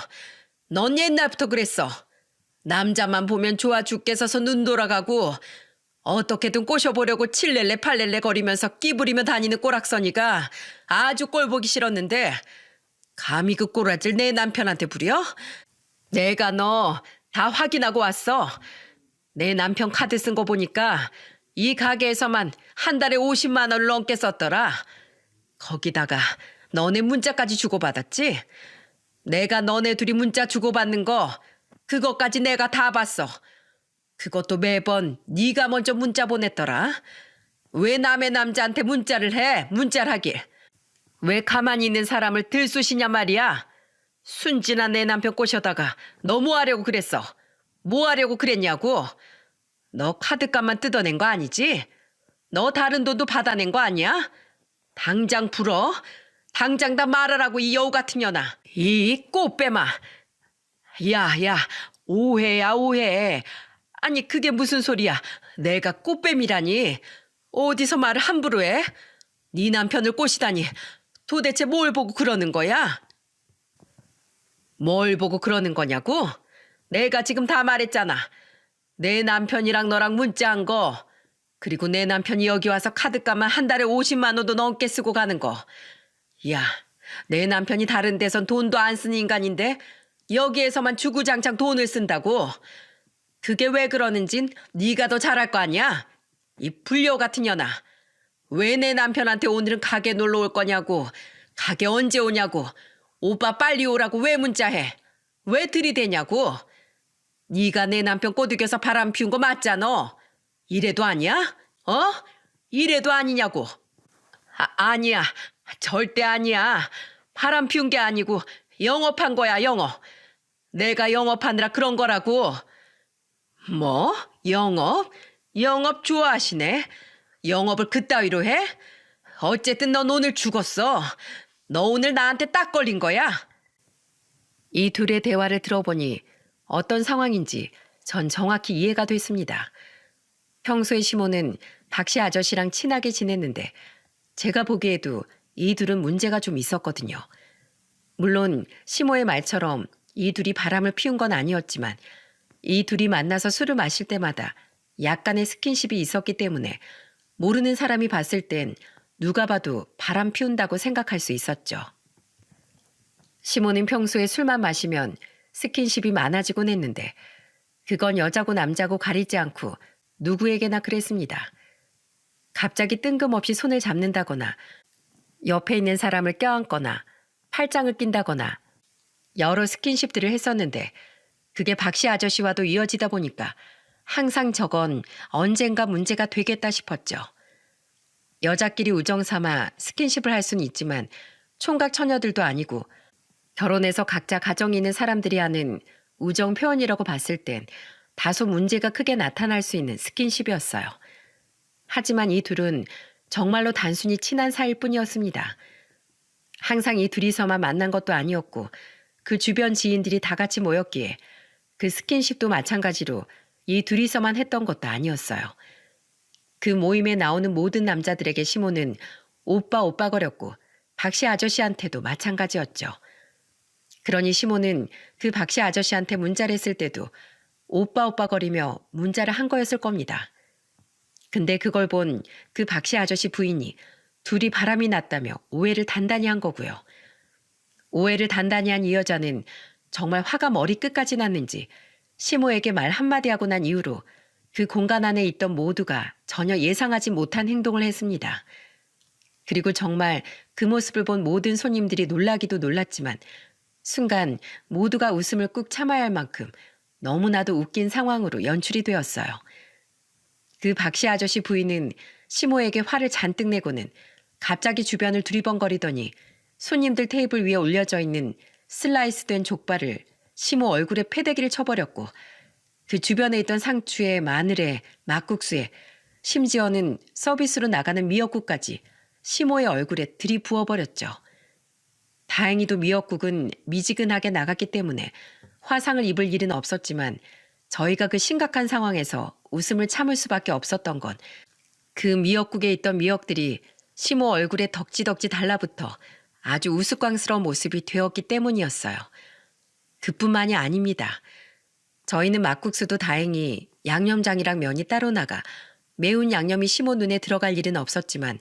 S1: 넌 옛날부터 그랬어. 남자만 보면 좋아 죽게 서서 눈 돌아가고 어떻게든 꼬셔보려고 칠렐레 팔렐레 거리면서 끼부리며 다니는 꼬락서니가 아주 꼴보기 싫었는데 감히 그 꼬라지를 내 남편한테 부려? 내가 너 다 확인하고 왔어. 내 남편 카드 쓴 거 보니까 이 가게에서만 한 달에 50만 원을 넘게 썼더라. 거기다가 너네 문자까지 주고받았지? 내가 너네 둘이 문자 주고받는 거 그것까지 내가 다 봤어. 그것도 매번 네가 먼저 문자 보냈더라. 왜 남의 남자한테 문자를 해? 문자를 하길. 왜 가만히 있는 사람을 들쑤시냐 말이야. 순진한 내 남편 꼬셔다가 너 뭐 하려고 그랬어? 뭐 하려고 그랬냐고? 너 카드값만 뜯어낸 거 아니지? 너 다른 돈도 받아낸 거 아니야? 당장 풀어. 당장 다 말하라고 이 여우 같은 년아. 이 꽃뱀아. 야, 오해야 오해. 아니 그게 무슨 소리야. 내가 꽃뱀이라니. 어디서 말을 함부로 해? 네 남편을 꼬시다니 도대체 뭘 보고 그러는 거야? 뭘 보고 그러는 거냐고? 내가 지금 다 말했잖아. 내 남편이랑 너랑 문자한 거, 그리고 내 남편이 여기 와서 카드값만 한 달에 50만 원도 넘게 쓰고 가는 거. 야, 내 남편이 다른 데선 돈도 안 쓰는 인간인데 여기에서만 주구장창 돈을 쓴다고. 그게 왜 그러는진 네가 더 잘할 거 아니야? 이 불효 같은 년아. 왜 내 남편한테 오늘은 가게 놀러 올 거냐고. 가게 언제 오냐고. 오빠 빨리 오라고 왜 문자해? 왜 들이대냐고? 네가 내 남편 꼬드겨서 바람 피운 거 맞잖아. 이래도 아니야? 이래도 아니냐고. 아니야. 절대 아니야. 바람 피운 게 아니고 영업한 거야, 영업. 내가 영업하느라 그런 거라고. 뭐? 영업? 영업 좋아하시네. 영업을 그따위로 해? 어쨌든 넌 오늘 죽었어. 너 오늘 나한테 딱 걸린 거야. 이 둘의 대화를 들어보니 어떤 상황인지 전 정확히 이해가 됐습니다. 평소에 시모는 박씨 아저씨랑 친하게 지냈는데 제가 보기에도 이 둘은 문제가 좀 있었거든요. 물론 시모의 말처럼 이 둘이 바람을 피운 건 아니었지만 이 둘이 만나서 술을 마실 때마다 약간의 스킨십이 있었기 때문에 모르는 사람이 봤을 땐 누가 봐도 바람 피운다고 생각할 수 있었죠. 시모는 평소에 술만 마시면 스킨십이 많아지곤 했는데 그건 여자고 남자고 가리지 않고 누구에게나 그랬습니다. 갑자기 뜬금없이 손을 잡는다거나 옆에 있는 사람을 껴안거나 팔짱을 낀다거나 여러 스킨십들을 했었는데 그게 박씨 아저씨와도 이어지다 보니까 항상 저건 언젠가 문제가 되겠다 싶었죠. 여자끼리 우정 삼아 스킨십을 할 수는 있지만 총각 처녀들도 아니고 결혼해서 각자 가정이 있는 사람들이 하는 우정 표현이라고 봤을 땐 다소 문제가 크게 나타날 수 있는 스킨십이었어요. 하지만 이 둘은 정말로 단순히 친한 사이일 뿐이었습니다. 항상 이 둘이서만 만난 것도 아니었고 그 주변 지인들이 다 같이 모였기에 그 스킨십도 마찬가지로 이 둘이서만 했던 것도 아니었어요. 그 모임에 나오는 모든 남자들에게 시모는 오빠 오빠 거렸고 박씨 아저씨한테도 마찬가지였죠. 그러니 시모는 그 박씨 아저씨한테 문자를 했을 때도 오빠 오빠 거리며 문자를 한 거였을 겁니다. 근데 그걸 본 그 박씨 아저씨 부인이 둘이 바람이 났다며 오해를 단단히 한 거고요. 오해를 단단히 한 이 여자는 정말 화가 머리끝까지 났는지 시모에게 말 한마디 하고 난 이후로 그 공간 안에 있던 모두가 전혀 예상하지 못한 행동을 했습니다. 그리고 정말 그 모습을 본 모든 손님들이 놀라기도 놀랐지만 순간 모두가 웃음을 꾹 참아야 할 만큼 너무나도 웃긴 상황으로 연출이 되었어요. 그 박씨 아저씨 부인은 시모에게 화를 잔뜩 내고는 갑자기 주변을 두리번거리더니 손님들 테이블 위에 올려져 있는 슬라이스된 족발을 시모 얼굴에 패대기를 쳐버렸고 그 주변에 있던 상추에 마늘에 막국수에 심지어는 서비스로 나가는 미역국까지 시모의 얼굴에 들이부어버렸죠. 다행히도 미역국은 미지근하게 나갔기 때문에 화상을 입을 일은 없었지만 저희가 그 심각한 상황에서 웃음을 참을 수밖에 없었던 건 그 미역국에 있던 미역들이 시모 얼굴에 덕지덕지 달라붙어 아주 우스꽝스러운 모습이 되었기 때문이었어요. 그뿐만이 아닙니다. 저희는 막국수도 다행히 양념장이랑 면이 따로 나가 매운 양념이 시모 눈에 들어갈 일은 없었지만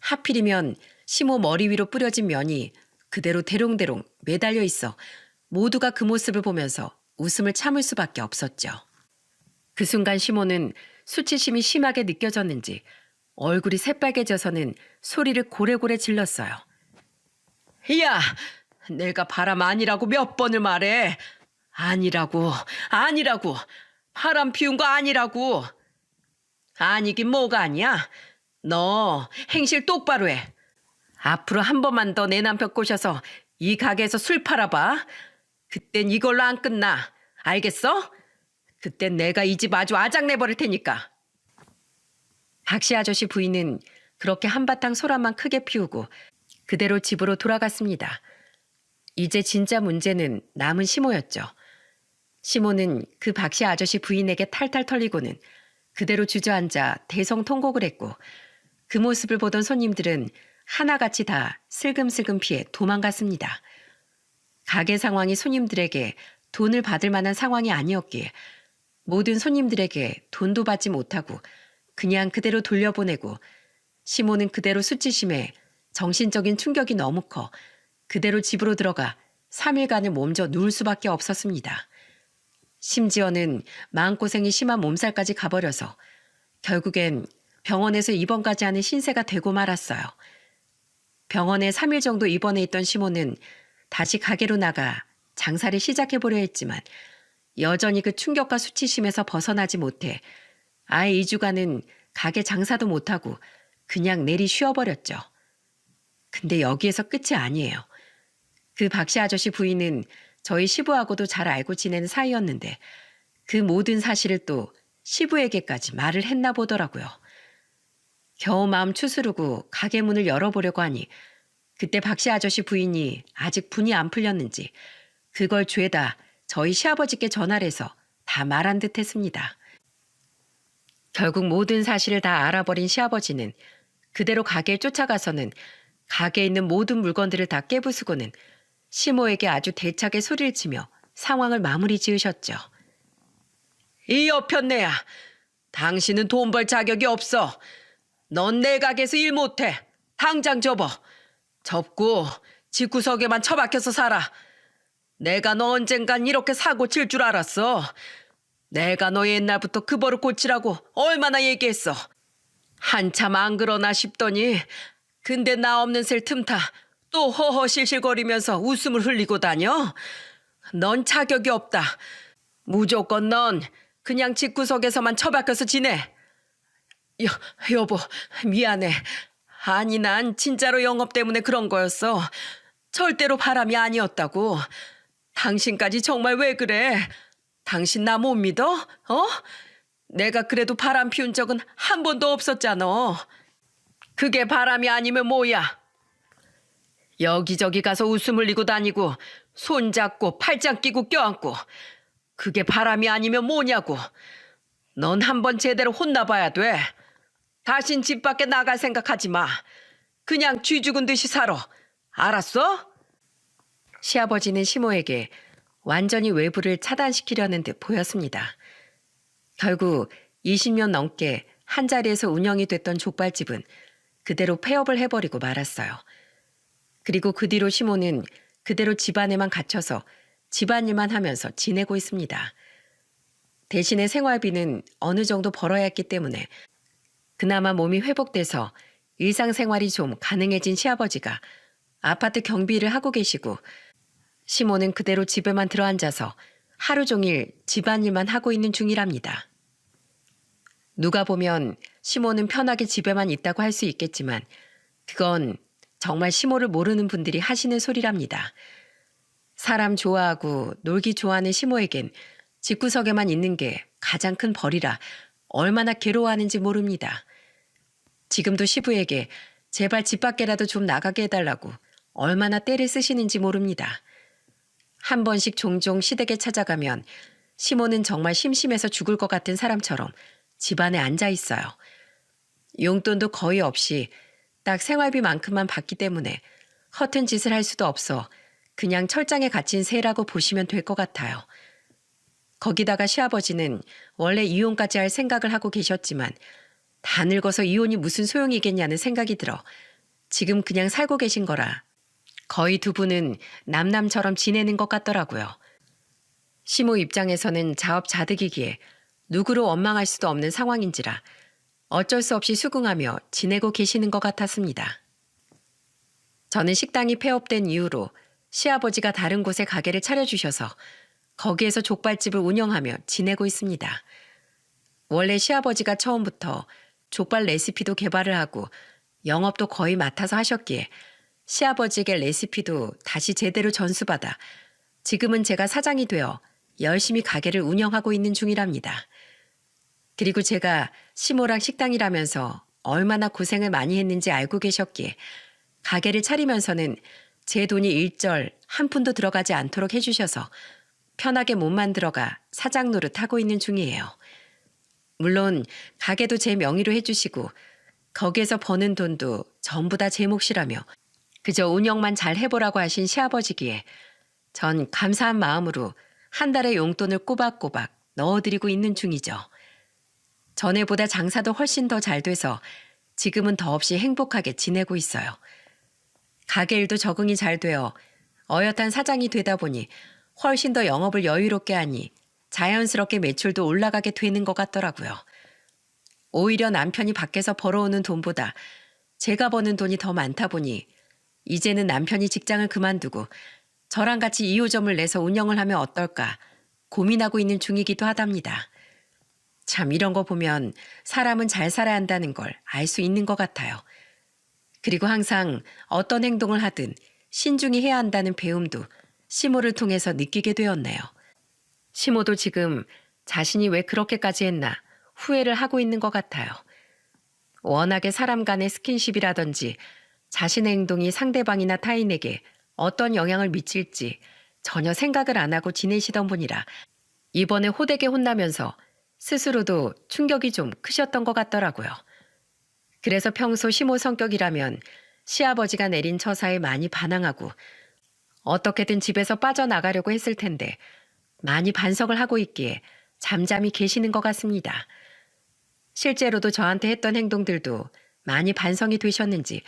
S1: 하필이면 시모 머리 위로 뿌려진 면이 그대로 대롱대롱 매달려 있어 모두가 그 모습을 보면서 웃음을 참을 수밖에 없었죠. 그 순간 시모는 수치심이 심하게 느껴졌는지 얼굴이 새빨개져서는 소리를 고래고래 질렀어요. 야! 내가 바람 아니라고 몇 번을 말해. 아니라고. 바람 피운 거 아니라고. 아니긴 뭐가 아니야. 너 행실 똑바로 해. 앞으로 한 번만 더 내 남편 꼬셔서 이 가게에서 술 팔아봐. 그땐 이걸로 안 끝나. 알겠어? 그땐 내가 이 집 아주 아작내버릴 테니까. 박씨 아저씨 부인은 그렇게 한바탕 소란만 크게 피우고 그대로 집으로 돌아갔습니다. 이제 진짜 문제는 남은 시모였죠. 시모는 그 박씨 아저씨 부인에게 탈탈 털리고는 그대로 주저앉아 대성통곡을 했고 그 모습을 보던 손님들은 하나같이 다 슬금슬금 피해 도망갔습니다. 가게 상황이 손님들에게 돈을 받을 만한 상황이 아니었기에 모든 손님들에게 돈도 받지 못하고 그냥 그대로 돌려보내고 시모는 그대로 수치심에 정신적인 충격이 너무 커 그대로 집으로 들어가 3일간을 몸져 누울 수밖에 없었습니다. 심지어는 마음고생이 심한 몸살까지 가버려서 결국엔 병원에서 입원까지 하는 신세가 되고 말았어요. 병원에 3일 정도 입원해 있던 시모는 다시 가게로 나가 장사를 시작해보려 했지만 여전히 그 충격과 수치심에서 벗어나지 못해 아예 2주간은 가게 장사도 못하고 그냥 내리 쉬어버렸죠. 근데 여기에서 끝이 아니에요. 그 박씨 아저씨 부인은 저희 시부하고도 잘 알고 지내는 사이였는데 그 모든 사실을 또 시부에게까지 말을 했나 보더라고요. 겨우 마음 추스르고 가게 문을 열어보려고 하니 그때 박씨 아저씨 부인이 아직 분이 안 풀렸는지 그걸 죄다 저희 시아버지께 전화를 해서 다 말한 듯 했습니다. 결국 모든 사실을 다 알아버린 시아버지는 그대로 가게에 쫓아가서는 가게에 있는 모든 물건들을 다 깨부수고는 시모에게 아주 대차게 소리를 치며 상황을 마무리 지으셨죠. 이 여편네야, 당신은 돈 벌 자격이 없어. 넌 내 가게에서 일 못해. 당장 접어. 접고 집구석에만 처박혀서 살아. 내가 너 언젠간 이렇게 사고 칠 줄 알았어. 내가 너 옛날부터 그 버릇 고치라고 얼마나 얘기했어. 한참 안 그러나 싶더니 근데 나 없는 셀 틈타 또 허허실실거리면서 웃음을 흘리고 다녀? 넌 자격이 없다. 무조건 넌 그냥 집구석에서만 처박혀서 지내. 여보, 미안해. 아니, 난 진짜로 영업 때문에 그런 거였어. 절대로 바람이 아니었다고. 당신까지 정말 왜 그래? 당신 나 못 믿어? 내가 그래도 바람 피운 적은 한 번도 없었잖아. 그게 바람이 아니면 뭐야? 여기저기 가서 웃음 흘리고 다니고 손잡고 팔짱 끼고 껴안고 그게 바람이 아니면 뭐냐고. 넌 한번 제대로 혼나봐야 돼. 다신 집 밖에 나갈 생각하지 마. 그냥 쥐 죽은 듯이 살아. 알았어? 시아버지는 시모에게 완전히 외부를 차단시키려는 듯 보였습니다. 결국 20년 넘게 한자리에서 운영이 됐던 족발집은 그대로 폐업을 해버리고 말았어요. 그리고 그 뒤로 시모는 그대로 집안에만 갇혀서 집안일만 하면서 지내고 있습니다. 대신에 생활비는 어느 정도 벌어야 했기 때문에 그나마 몸이 회복돼서 일상생활이 좀 가능해진 시아버지가 아파트 경비를 하고 계시고 시모는 그대로 집에만 들어앉아서 하루 종일 집안일만 하고 있는 중이랍니다. 누가 보면 시모는 편하게 집에만 있다고 할 수 있겠지만 그건 정말 시모를 모르는 분들이 하시는 소리랍니다. 사람 좋아하고 놀기 좋아하는 시모에겐 집구석에만 있는 게 가장 큰 벌이라 얼마나 괴로워하는지 모릅니다. 지금도 시부에게 제발 집 밖에라도 좀 나가게 해달라고 얼마나 떼를 쓰시는지 모릅니다. 한 번씩 종종 시댁에 찾아가면 시모는 정말 심심해서 죽을 것 같은 사람처럼 집안에 앉아 있어요. 용돈도 거의 없이 딱 생활비만큼만 받기 때문에 허튼 짓을 할 수도 없어 그냥 철장에 갇힌 새라고 보시면 될 것 같아요. 거기다가 시아버지는 원래 이혼까지 할 생각을 하고 계셨지만 다 늙어서 이혼이 무슨 소용이겠냐는 생각이 들어 지금 그냥 살고 계신 거라 거의 두 분은 남남처럼 지내는 것 같더라고요. 시모 입장에서는 자업자득이기에 누구를 원망할 수도 없는 상황인지라 어쩔 수 없이 수긍하며 지내고 계시는 것 같았습니다. 저는 식당이 폐업된 이후로 시아버지가 다른 곳에 가게를 차려주셔서 거기에서 족발집을 운영하며 지내고 있습니다. 원래 시아버지가 처음부터 족발 레시피도 개발을 하고 영업도 거의 맡아서 하셨기에 시아버지에게 레시피도 다시 제대로 전수받아 지금은 제가 사장이 되어 열심히 가게를 운영하고 있는 중이랍니다. 그리고 제가 시모랑 식당이라면서 얼마나 고생을 많이 했는지 알고 계셨기에 가게를 차리면서는 제 돈이 일절 한 푼도 들어가지 않도록 해주셔서 편하게 몸만 들어가 사장 노릇하고 있는 중이에요. 물론 가게도 제 명의로 해주시고 거기에서 버는 돈도 전부 다 제 몫이라며 그저 운영만 잘 해보라고 하신 시아버지기에 전 감사한 마음으로 한 달에 용돈을 꼬박꼬박 넣어드리고 있는 중이죠. 전에보다 장사도 훨씬 더 잘 돼서 지금은 더없이 행복하게 지내고 있어요. 가게 일도 적응이 잘 되어 어엿한 사장이 되다 보니 훨씬 더 영업을 여유롭게 하니 자연스럽게 매출도 올라가게 되는 것 같더라고요. 오히려 남편이 밖에서 벌어오는 돈보다 제가 버는 돈이 더 많다 보니 이제는 남편이 직장을 그만두고 저랑 같이 2호점을 내서 운영을 하면 어떨까 고민하고 있는 중이기도 하답니다. 참 이런 거 보면 사람은 잘 살아야 한다는 걸 알 수 있는 것 같아요. 그리고 항상 어떤 행동을 하든 신중히 해야 한다는 배움도 시모를 통해서 느끼게 되었네요. 시모도 지금 자신이 왜 그렇게까지 했나 후회를 하고 있는 것 같아요. 워낙에 사람 간의 스킨십이라든지 자신의 행동이 상대방이나 타인에게 어떤 영향을 미칠지 전혀 생각을 안 하고 지내시던 분이라 이번에 호되게 혼나면서 스스로도 충격이 좀 크셨던 것 같더라고요. 그래서 평소 시모 성격이라면 시아버지가 내린 처사에 많이 반항하고 어떻게든 집에서 빠져나가려고 했을 텐데 많이 반성을 하고 있기에 잠잠히 계시는 것 같습니다. 실제로도 저한테 했던 행동들도 많이 반성이 되셨는지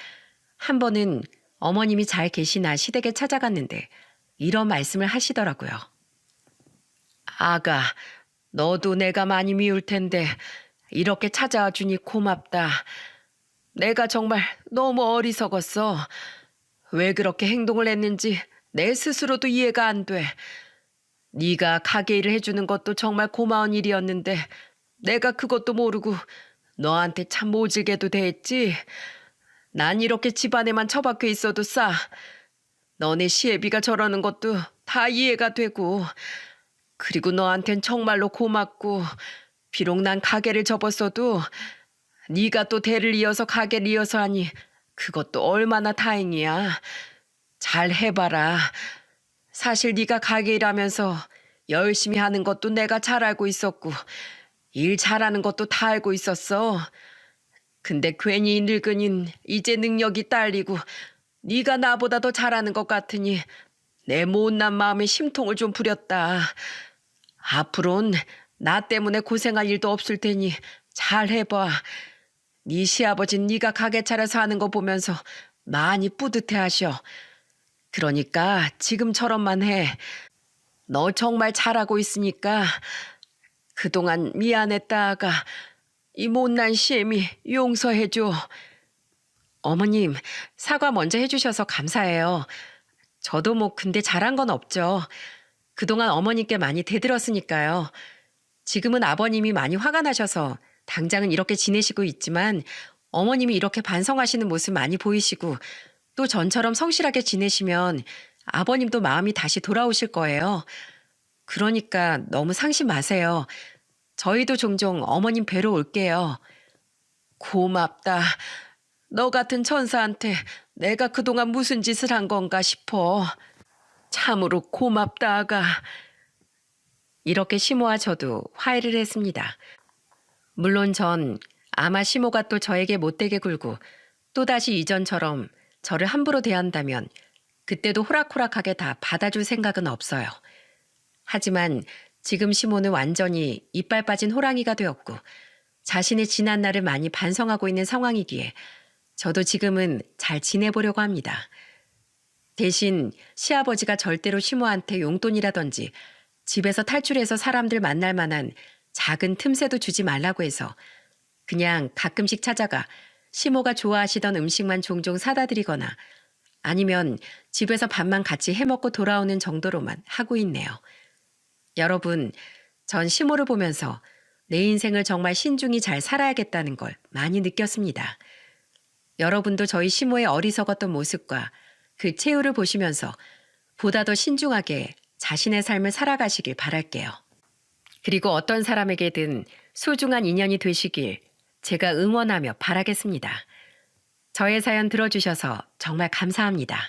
S1: 한 번은 어머님이 잘 계시나 시댁에 찾아갔는데 이런 말씀을 하시더라고요. 아가, 너도 내가 많이 미울 텐데 이렇게 찾아와 주니 고맙다. 내가 정말 너무 어리석었어. 왜 그렇게 행동을 했는지 내 스스로도 이해가 안 돼. 네가 가게 일을 해주는 것도 정말 고마운 일이었는데 내가 그것도 모르고 너한테 참 모질게도 대했지. 난 이렇게 집안에만 처박혀 있어도 싸. 너네 시애비가 저러는 것도 다 이해가 되고, 그리고 너한텐 정말로 고맙고, 비록 난 가게를 접었어도 네가 또 대를 이어서 가게를 이어서 하니 그것도 얼마나 다행이야. 잘 해봐라. 사실 네가 가게 일하면서 열심히 하는 것도 내가 잘 알고 있었고 일 잘하는 것도 다 알고 있었어. 근데 괜히 늙은인 이제 능력이 딸리고 네가 나보다 더 잘하는 것 같으니 내 못난 마음에 심통을 좀 부렸다. 앞으론 나 때문에 고생할 일도 없을 테니 잘 해봐. 네 시아버진 네가 가게 차려서 하는 거 보면서 많이 뿌듯해하셔. 그러니까 지금처럼만 해. 너 정말 잘하고 있으니까 그동안 미안했다가 이 못난 시엠이 용서해줘. 어머님, 사과 먼저 해주셔서 감사해요. 저도 뭐 근데 잘한 건 없죠. 그동안 어머님께 많이 대들었으니까요. 지금은 아버님이 많이 화가 나셔서 당장은 이렇게 지내시고 있지만 어머님이 이렇게 반성하시는 모습 많이 보이시고 또 전처럼 성실하게 지내시면 아버님도 마음이 다시 돌아오실 거예요. 그러니까 너무 상심 마세요. 저희도 종종 어머님 뵈러 올게요. 고맙다. 너 같은 천사한테 내가 그동안 무슨 짓을 한 건가 싶어. 참으로 고맙다, 아가. 이렇게 시모와 저도 화해를 했습니다. 물론 전 아마 시모가 또 저에게 못되게 굴고 또다시 이전처럼 저를 함부로 대한다면 그때도 호락호락하게 다 받아줄 생각은 없어요. 하지만 지금 시모는 완전히 이빨 빠진 호랑이가 되었고 자신의 지난 날을 많이 반성하고 있는 상황이기에 저도 지금은 잘 지내보려고 합니다. 대신 시아버지가 절대로 시모한테 용돈이라든지 집에서 탈출해서 사람들 만날 만한 작은 틈새도 주지 말라고 해서 그냥 가끔씩 찾아가 시모가 좋아하시던 음식만 종종 사다 드리거나 아니면 집에서 밥만 같이 해먹고 돌아오는 정도로만 하고 있네요. 여러분, 전 시모를 보면서 내 인생을 정말 신중히 잘 살아야겠다는 걸 많이 느꼈습니다. 여러분도 저희 시모의 어리석었던 모습과 그 최후를 보시면서 보다 더 신중하게 자신의 삶을 살아가시길 바랄게요. 그리고 어떤 사람에게든 소중한 인연이 되시길 제가 응원하며 바라겠습니다. 저의 사연 들어주셔서 정말 감사합니다.